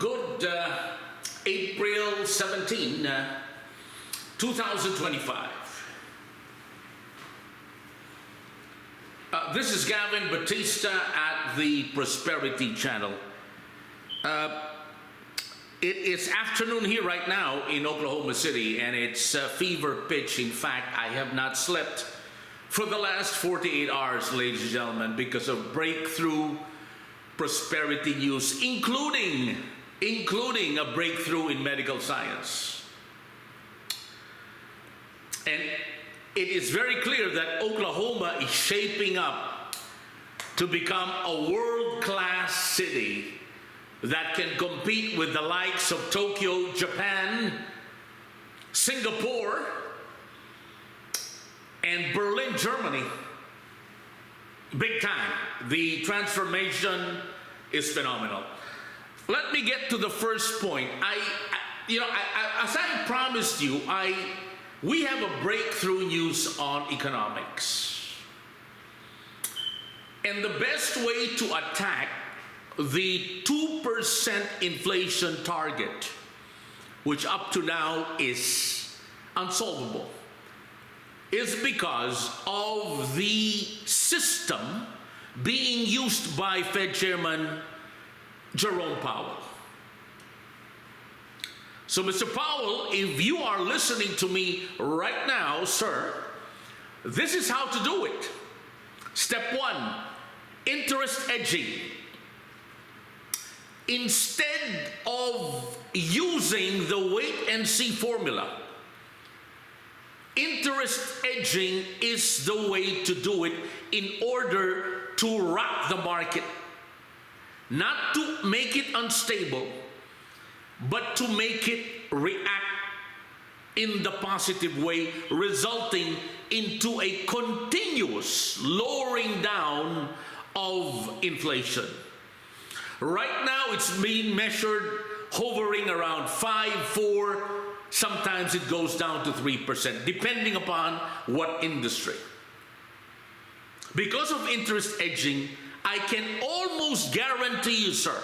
Good April 17, 2025. This is Gavin Batista at the Prosperity Channel. It is afternoon here right now in Oklahoma City, and it's fever pitch. In fact, I have not slept for the last 48 hours, ladies and gentlemen, because of breakthrough prosperity news, including a breakthrough in medical science. And it is very clear that Oklahoma is shaping up to become a world-class city that can compete with the likes of Tokyo, Japan, Singapore, and Berlin, Germany. Big time. The transformation is phenomenal. Let me get to the first point. As I promised you, we have a breakthrough news on economics. And the best way to attack the 2% inflation target, which up to now is unsolvable, is because of the system being used by Fed Chairman Jerome Powell. So, Mr. Powell, if you are listening to me right now, sir, this is how to do it. Step one, interest edging. Instead of using the wait-and-see formula, interest edging is the way to do it in order to rock the market. Not to make it unstable, but to make it react in the positive way, resulting into a continuous lowering down of inflation. Right now, it's being measured hovering around 5, 4, sometimes it goes down to 3%, depending upon what industry. Because of interest edging, I can almost guarantee you, sir,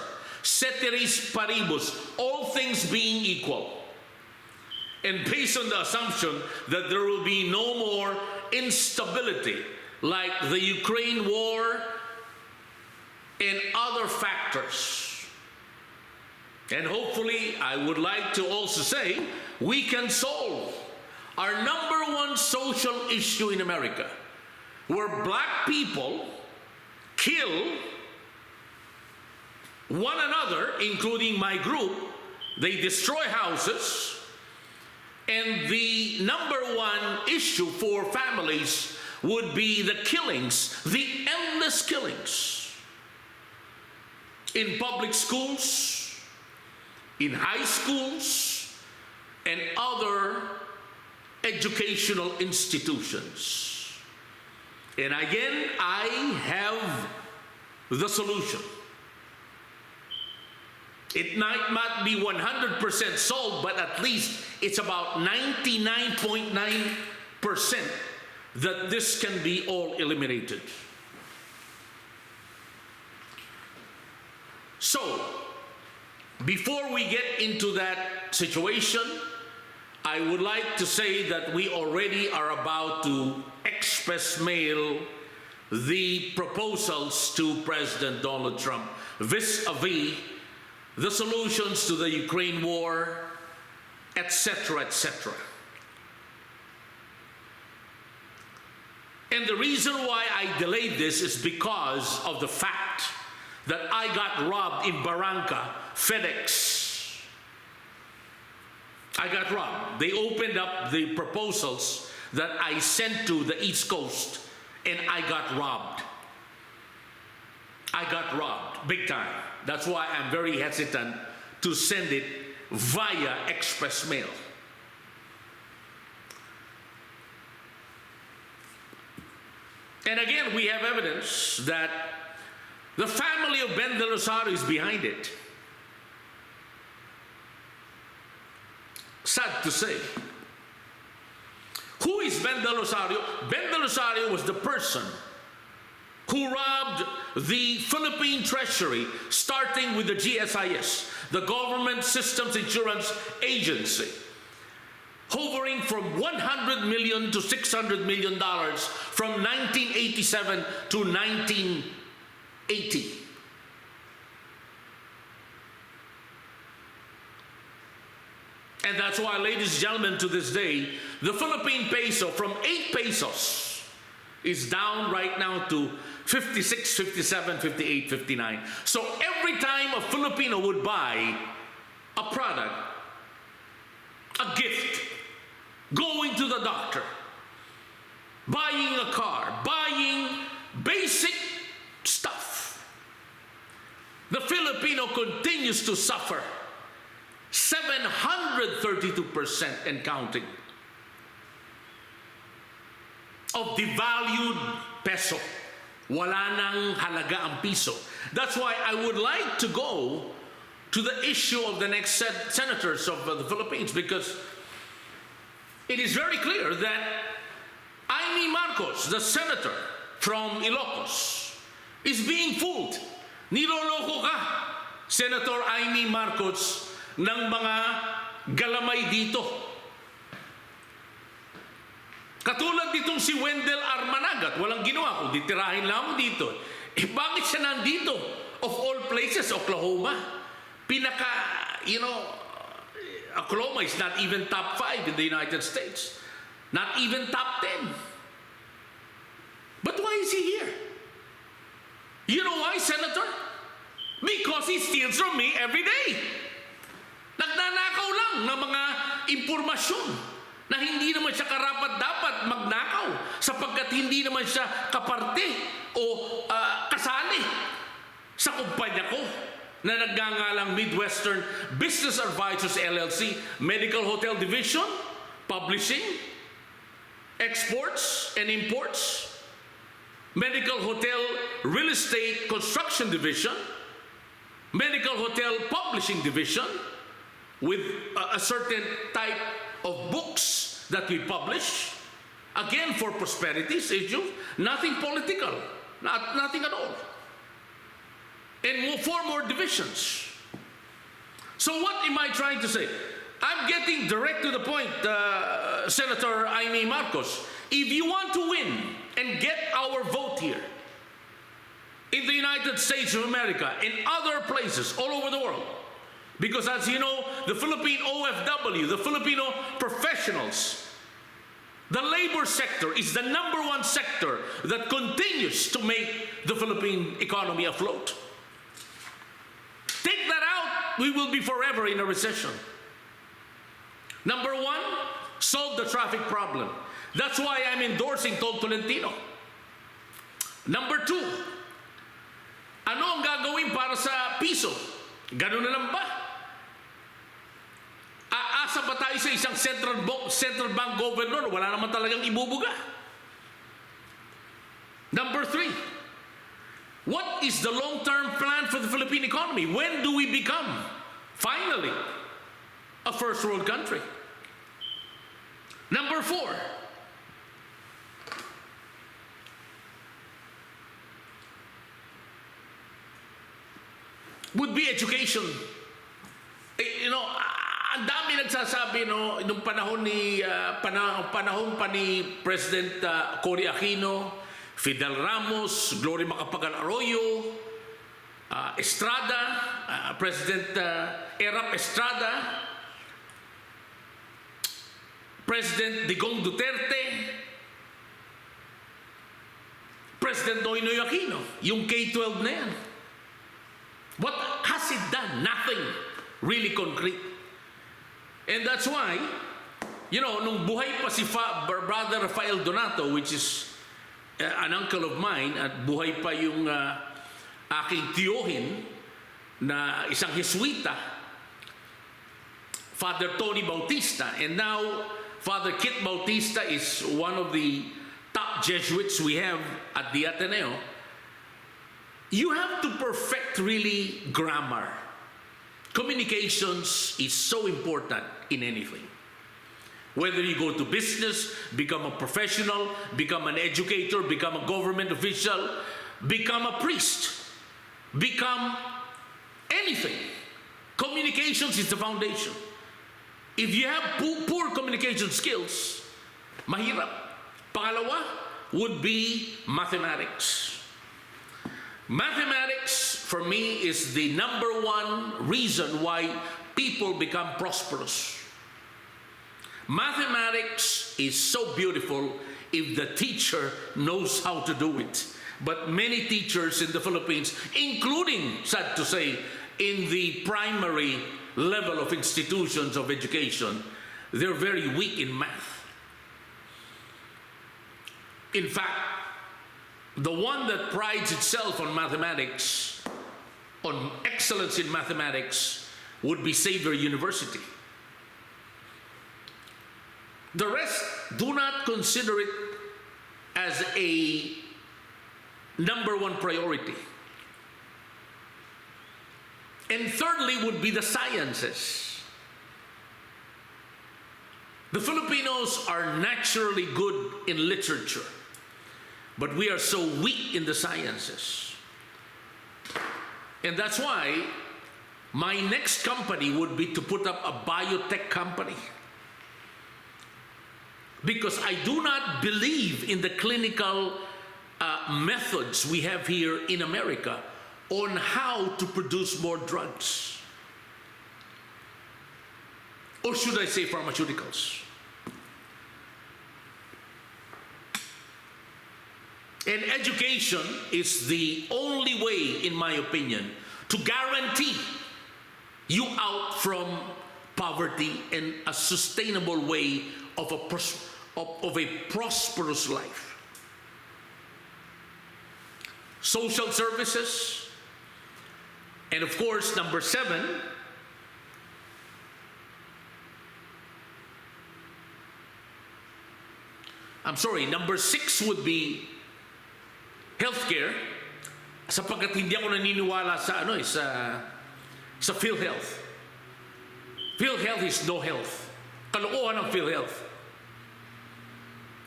ceteris paribus, all things being equal, and based on the assumption that there will be no more instability like the Ukraine war and other factors. And hopefully, I would like to also say, we can solve our number one social issue in America, where black people kill one another, including my group. They destroy houses, and the number one issue for families would be the killings, the endless killings in public schools, in high schools, and other educational institutions. And again, I have the solution. It might not be 100% solved, but at least it's about 99.9% that this can be all eliminated. So, before we get into that situation, I would like to say that we already are about to express mail the proposals to President Donald Trump vis-a-vis the solutions to the Ukraine war, etc., etc. And the reason why I delayed this is because of the fact that I got robbed in Barranca, FedEx. I got robbed. They opened up the proposals that I sent to the East Coast, and I got robbed. I got robbed, big time. That's why I'm very hesitant to send it via express mail. And again, we have evidence that the family of Ben De Rosario is behind it. Sad to say. Who is Ben De Rosario? Ben De Rosario was the person who robbed the Philippine Treasury, starting with the GSIS, the Government Systems Insurance Agency, hovering from $100 million to $600 million from 1987 to 1980. And that's why, ladies and gentlemen, to this day, the Philippine peso from 8 pesos is down right now to 56, 57, 58, 59. So every time a Filipino would buy a product, a gift, going to the doctor, buying a car, buying basic stuff, the Filipino continues to suffer 732% and counting of devalued peso. Wala nang halaga ang piso. That's why I would like to go to the issue of the next senators of the Philippines, because it is very clear that Imee Marcos, the senator from Ilocos, is being fooled. Niloloko ka, Senator Imee Marcos, ng mga galamay dito. Katulad nitong si Wendell Armanagat, walang ginawa, kung ditirahin lang dito. Bakit siya nandito? Of all places, Oklahoma. Oklahoma is not even top 5 in the United States. Not even top 10. But why is he here? You know why, Senator? Because he steals from me every day. Nagnanakaw lang ng mga impormasyon na hindi naman siya karapat-dapat magnakaw sapagkat hindi naman siya kaparte o kasali sa kumpanya ko na nagngangalang Midwestern Business Advisors LLC, Medical Hotel Division, Publishing, Exports and Imports, Medical Hotel Real Estate Construction Division, Medical Hotel Publishing Division, with a certain type of books that we publish, again for prosperity issues, nothing political, nothing at all. And 4 more divisions. So what am I trying to say? I'm getting direct to the point, Senator Imee Marcos. If you want to win and get our vote here, in the United States of America, in other places all over the world, because as you know, the Philippine OFW, the Filipino professionals, the labor sector is the #1 sector that continues to make the Philippine economy afloat. Take that out, we will be forever in a recession. #1, solve the traffic problem. That's why I'm endorsing Tol Tolentino. #2, ano ang gagawin para sa piso? Ganun na lang ba? Aasa ba tayo sa isang central bank governor? Wala naman talagang ibubuga. #3, what is the long-term plan for the Philippine economy? When do we become, finally, a first-world country? #4, would be education. Ang dami nagsasabi nung panahon pa ni President Cory Aquino, Fidel Ramos, Gloria Macapagal Arroyo, Estrada, President Erap Estrada, President Digong Duterte, President Noynoy Aquino, yung K-12 na yan. What has it done? Nothing really concrete. And that's why, nung buhay pa si Brother Rafael Donato, which is an uncle of mine, at buhay pa yung aking tiyohin na isang Jesuita, Father Tony Bautista, and now Father Kit Bautista is one of the top Jesuits we have at the Ateneo. You have to perfect really grammar. Communications is so important in anything. Whether you go to business, become a professional, become an educator, become a government official, become a priest, become anything. Communications is the foundation. If you have poor communication skills, mahirap. Pangalawa would be mathematics. Mathematics, for me, is the number one reason why people become prosperous. Mathematics is so beautiful if the teacher knows how to do it. But many teachers in the Philippines, including, sad to say, in the primary level of institutions of education, they're very weak in math. In fact, the one that prides itself on mathematics, on excellence in mathematics, would be Xavier University. The rest do not consider it as a number one priority. And thirdly would be the sciences. The Filipinos are naturally good in literature, but we are so weak in the sciences. And that's why my next company would be to put up a biotech company. Because I do not believe in the clinical methods we have here in America on how to produce more drugs. Or should I say pharmaceuticals? And education is the only way, in my opinion, to guarantee you out from poverty and a sustainable way of a prosperous life. Social services, and of course, number 7, number 6 would be healthcare, sapagkat hindi ako naniniwala sa PhilHealth. PhilHealth is no health. Kalokohan ng PhilHealth.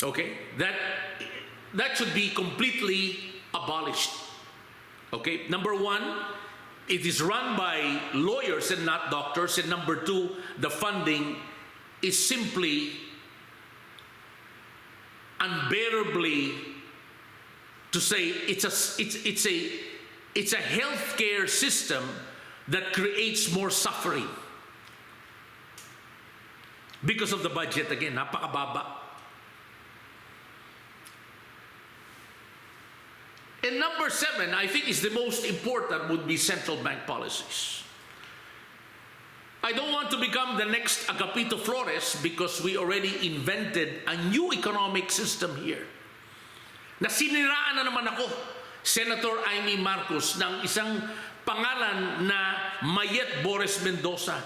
Okay? That should be completely abolished. Okay? Number 1, it is run by lawyers and not doctors. And number 2, the funding is simply unbearably, to say, it's a healthcare system that creates more suffering because of the budget. Again, napakababa. And number 7, I think is the most important, would be central bank policies. I don't want to become the next Agapito Flores because we already invented a new economic system here. Nasiniraan na naman ako, Senator Imee Marcos, ng isang pangalan na Mayet Boris Mendoza.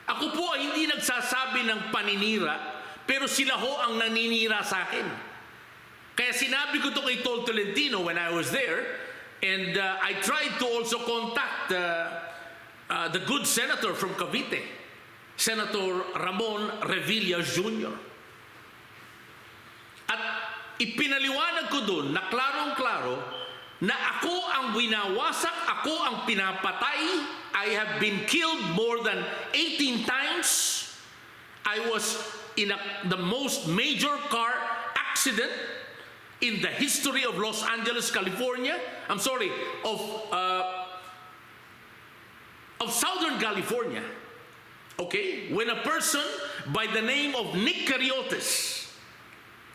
Ako po ay hindi nagsasabi ng paninira, pero sila ho ang naninira sa akin. Kaya sinabi ko to kay Tol Tolentino when I was there, and I tried to also contact the good senator from Cavite, Senator Ramon Revilla Jr. At ipinaliwanag ko doon na klarong-klaro na ako ang winawasak, ako ang pinapatay. I have been killed more than 18 times. I was in the most major car accident in the history of Los Angeles, California. I'm sorry, of Southern California. Okay? When a person by the name of Nick Cariotes,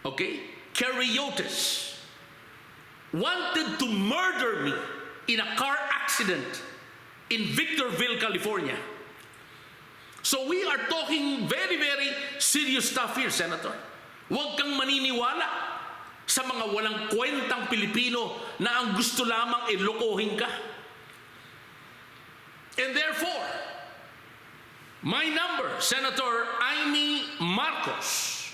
okay, Cariotes, wanted to murder me in a car accident in Victorville, California. So we are talking very, very serious stuff here, Senator. Huwag kang maniniwala sa mga walang kwentang Pilipino na ang gusto lamang lokohin ka. And therefore, my number, Senator Imee Marcos,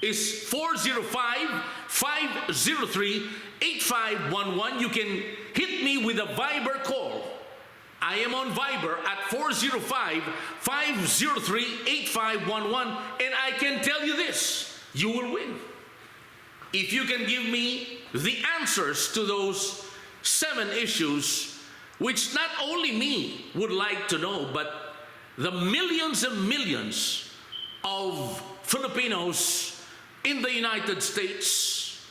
is 405-503-8511. You can hit me with a Viber call. I am on Viber at 405-503-8511. And I can tell you this, you will win. If you can give me the answers to those 7 issues which not only me would like to know, but the millions and millions of Filipinos in the United States,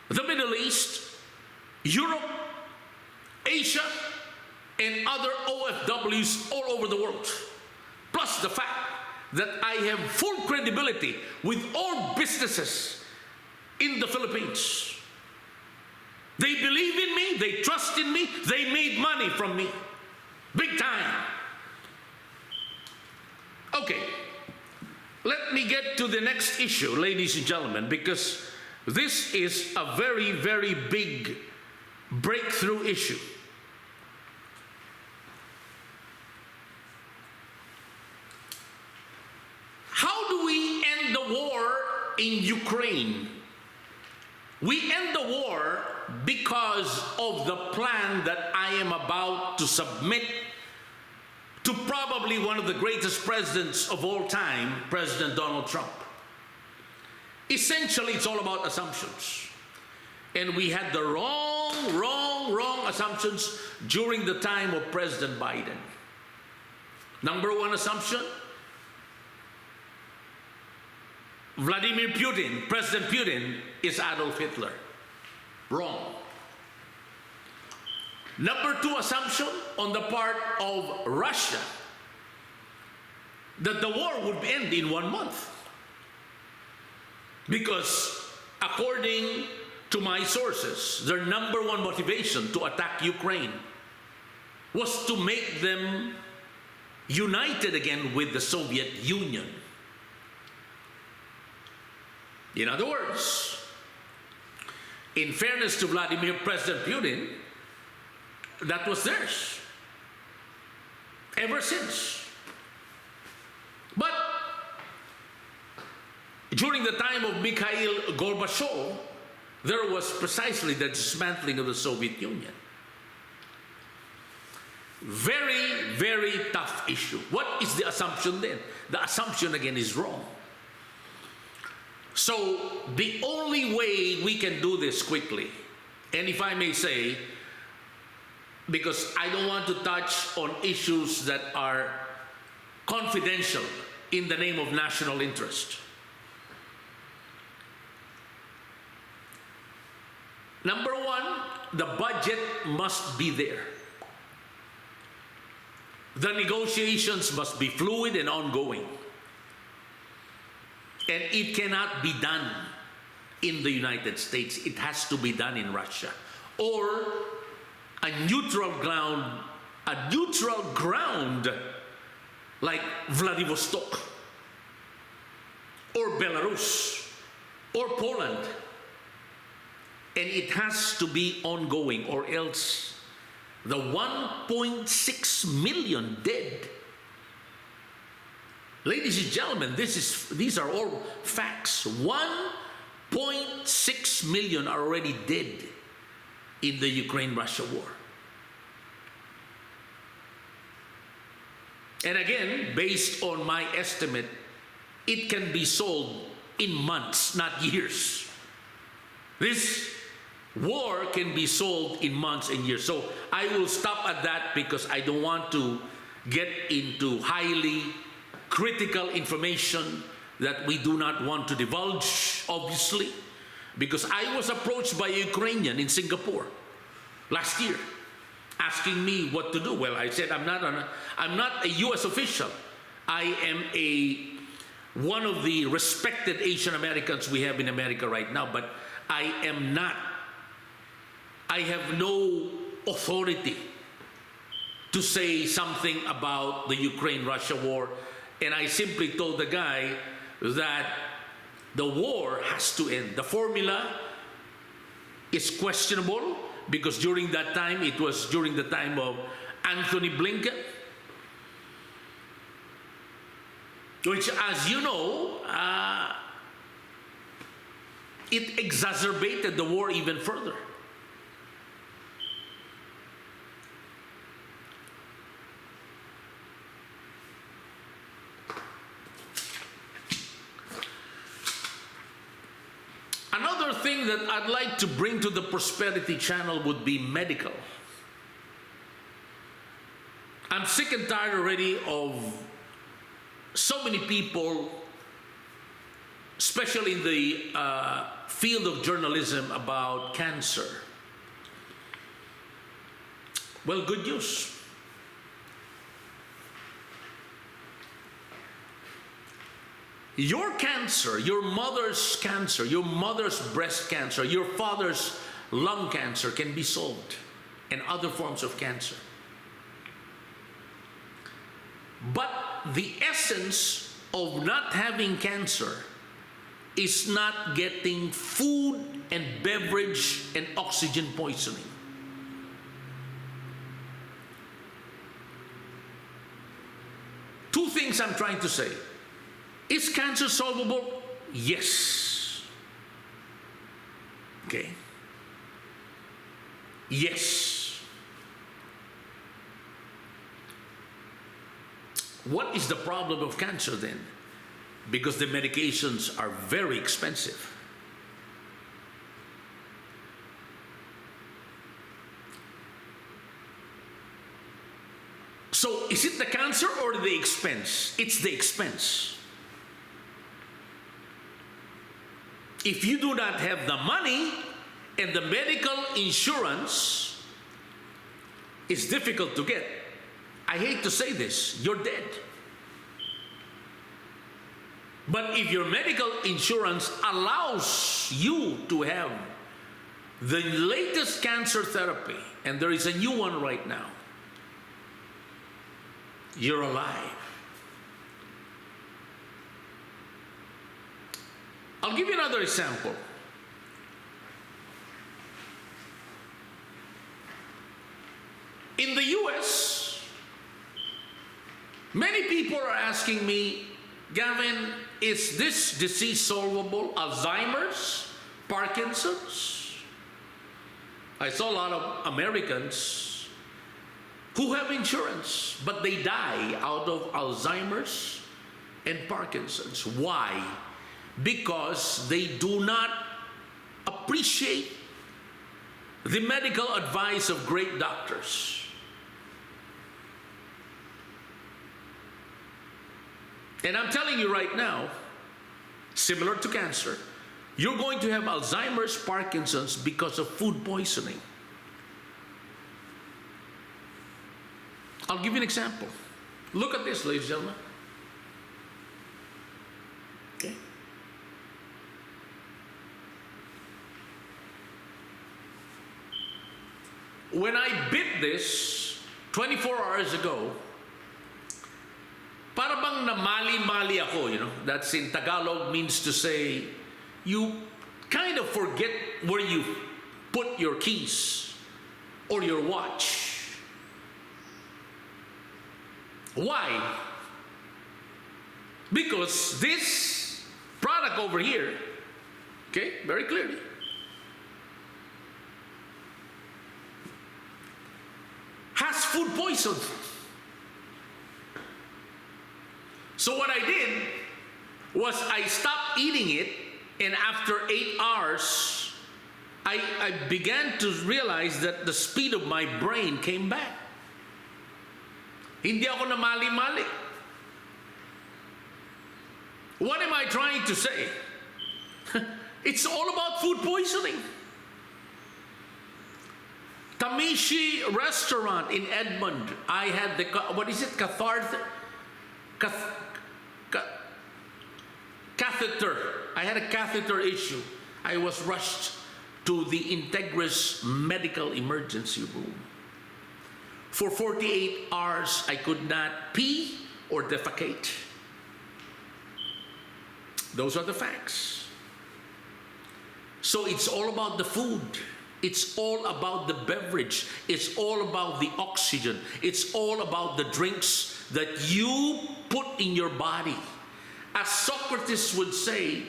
the Middle East, Europe, Asia, and other OFWs all over the world. Plus the fact that I have full credibility with all businesses in the Philippines. They believe in me, they trust in me, they made money from me. Big time. Okay, let me get to the next issue, ladies and gentlemen, because this is a very, very big breakthrough issue. How do we end the war in Ukraine? We end the war because of the plan that I am about to submit to probably one of the greatest presidents of all time, President Donald Trump. Essentially, it's all about assumptions. And we had the wrong assumptions during the time of President Biden. Number 1 assumption, Vladimir Putin, President Putin, is Adolf Hitler. Wrong. Number 2 assumption on the part of Russia, that the war would end in 1 month. Because according to my sources, their number 1 motivation to attack Ukraine was to make them united again with the Soviet Union. In other words, in fairness to President Putin, that was theirs ever since. But during the time of Mikhail Gorbachev, there was precisely the dismantling of the Soviet Union. Very, very tough issue. What is the assumption then? The assumption again is wrong. So the only way we can do this quickly, and if I may say, because I don't want to touch on issues that are confidential in the name of national interest. Number 1, the budget must be there. The negotiations must be fluid and ongoing. And it cannot be done in the United States. It has to be done in Russia. Or a neutral ground like Vladivostok, or Belarus, or Poland. And it has to be ongoing, or else the 1.6 million dead. Ladies and gentlemen, these are all facts. 1.6 million are already dead in the Ukraine-Russia war. And again, based on my estimate, it can be solved in months, not years. This war can be solved in months and years. So I will stop at that because I don't want to get into highly critical information that we do not want to divulge, obviously, because I was approached by a Ukrainian in Singapore last year asking me what to do. Well, I said, I'm not a U.S. official. I am one of the respected Asian Americans we have in America right now, but I have no authority to say something about the Ukraine-Russia war. And I simply told the guy that the war has to end. The formula is questionable because during that time, it was during the time of Anthony Blinken, which, as you know, it exacerbated the war even further. Another thing thing that I'd like to bring to the Prosperity Channel would be medical. I'm sick and tired already of so many people, especially in the field of journalism, about cancer. Well, good news. Your cancer, your mother's cancer, your mother's breast cancer, your father's lung cancer can be solved, and other forms of cancer. But the essence of not having cancer is not getting food and beverage and oxygen poisoning. Two things I'm trying to say. Is cancer solvable? Yes. Okay. Yes. What is the problem of cancer then? Because the medications are very expensive. So is it the cancer or the expense? It's the expense. If you do not have the money and the medical insurance is difficult to get, I hate to say this, you're dead. But if your medical insurance allows you to have the latest cancer therapy, and there is a new one right now, you're alive. I'll give you another example. In the US, many people are asking me, Gavin, is this disease solvable? Alzheimer's? Parkinson's? I saw a lot of Americans who have insurance, but they die out of Alzheimer's and Parkinson's. Why? Because they do not appreciate the medical advice of great doctors. And I'm telling you right now, similar to cancer, you're going to have Alzheimer's, Parkinson's because of food poisoning. I'll give you an example. Look at this, ladies and gentlemen. Okay. When I bit this 24 hours ago, para bang namali-mali ako, you know. That's in Tagalog, means to say, you kind of forget where you put your keys or your watch. Why? Because this product over here, okay, very clearly, has food poison. So what I did was I stopped eating it, and after 8 hours, I began to realize that the speed of my brain came back. Hindi ako namali-mali. What am I trying to say? It's all about food poisoning. Tamishi restaurant in Edmond, I had the, what is it, catheter. I had a catheter issue. I was rushed to the Integris Medical Emergency Room. For 48 hours, I could not pee or defecate. Those are the facts. So it's all about the food. It's all about the beverage. It's all about the oxygen. It's all about the drinks that you put in your body. As Socrates would say,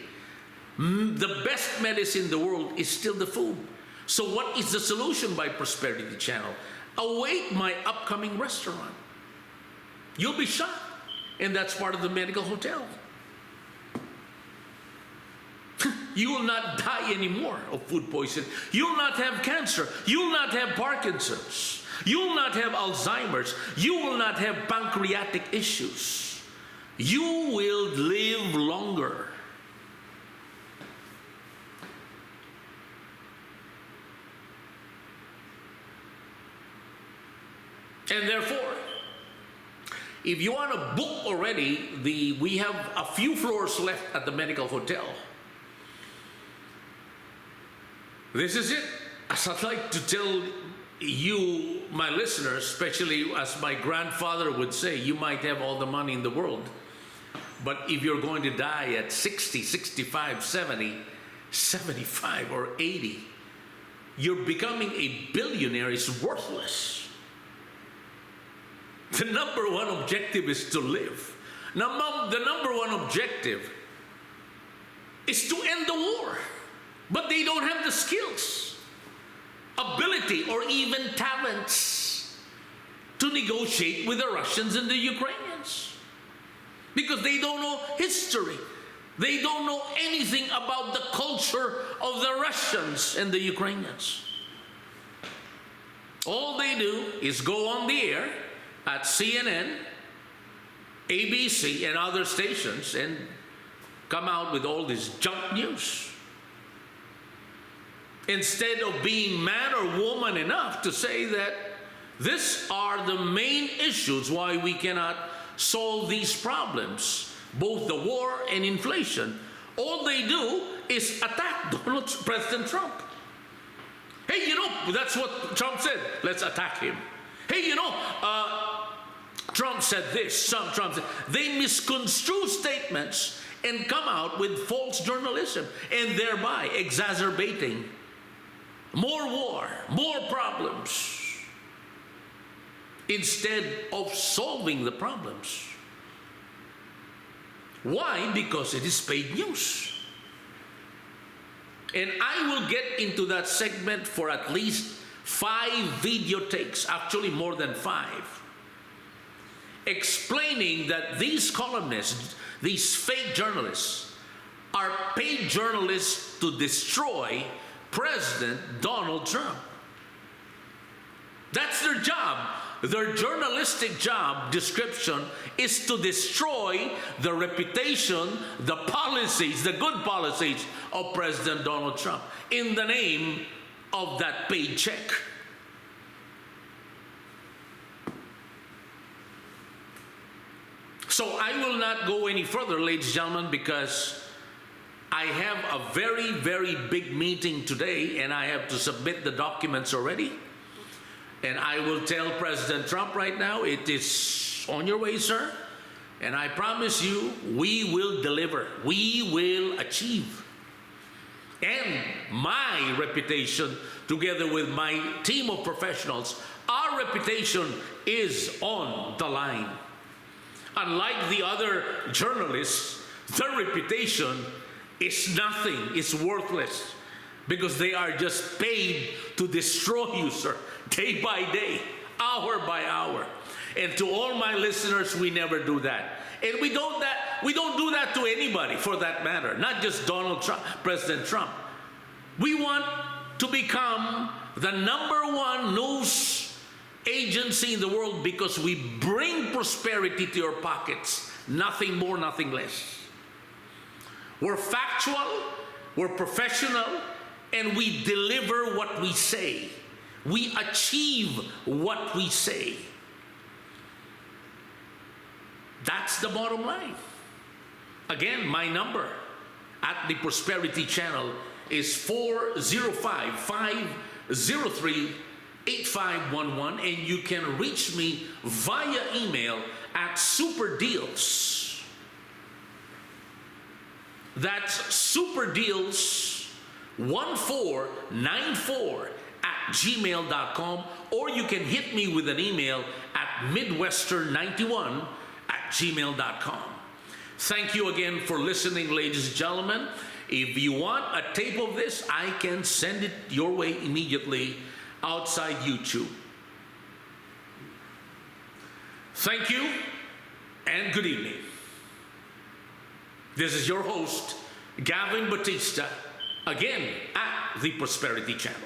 the best medicine in the world is still the food. So what is the solution by Prosperity Channel? Await my upcoming restaurant. You'll be shocked. And that's part of the medical hotel. You will not die anymore of food poisoning. You will not have cancer. You will not have Parkinson's. You will not have Alzheimer's. You will not have pancreatic issues. You will live longer. And therefore, if you want to book already, we have a few floors left at the medical hotel. This is it. As I'd like to tell you, my listeners, especially as my grandfather would say, you might have all the money in the world, but if you're going to die at 60, 65, 70, 75, or 80, you're becoming a billionaire is worthless. The number one objective is to live. Now, the number one objective is to end the war. But they don't have the skills, ability, or even talents to negotiate with the Russians and the Ukrainians. Because they don't know history. They don't know anything about the culture of the Russians and the Ukrainians. All they do is go on the air at CNN, ABC, and other stations and come out with all this junk news. Instead of being man or woman enough to say that these are the main issues why we cannot solve these problems, both the war and inflation. All they do is attack President Trump. Hey, you know, that's what Trump said. Let's attack him. Hey, you know, Trump said this. Trump said. They misconstrue statements and come out with false journalism and thereby exacerbating more war, more problems, instead of solving the problems. Why? Because it is paid news. And I will get into that segment for at least 5 video takes, actually more than 5, explaining that these columnists, these fake journalists, are paid journalists to destroy President Donald Trump. That's their job. Their journalistic job description is to destroy the reputation, the policies, the good policies of President Donald Trump in the name of that paid check. So I will not go any further, ladies and gentlemen, because I have a very, very big meeting today and I have to submit the documents already. And I will tell President Trump right now, it is on your way, sir. And I promise you, we will deliver. We will achieve. And my reputation, together with my team of professionals, our reputation is on the line. Unlike the other journalists, their reputation is nothing, it's worthless, because they are just paid to destroy you, sir, day by day, hour by hour. And to all my listeners, we never do that. And we don't do that to anybody, for that matter, not just Donald Trump, President Trump. We want to become the #1 news agency in the world because we bring prosperity to your pockets. Nothing more, nothing less. We're factual, we're professional, and we deliver what we say. We achieve what we say. That's the bottom line. Again, my number at the Prosperity Channel is 405-503-8511, and you can reach me via email at superdeals. That's superdeals1494@gmail.com, or you can hit me with an email at midwestern91@gmail.com. Thank you again for listening, ladies and gentlemen. If you want a tape of this, I can send it your way immediately outside YouTube. Thank you and good evening. This is your host, Gavin Bautista, again at the Prosperity Channel.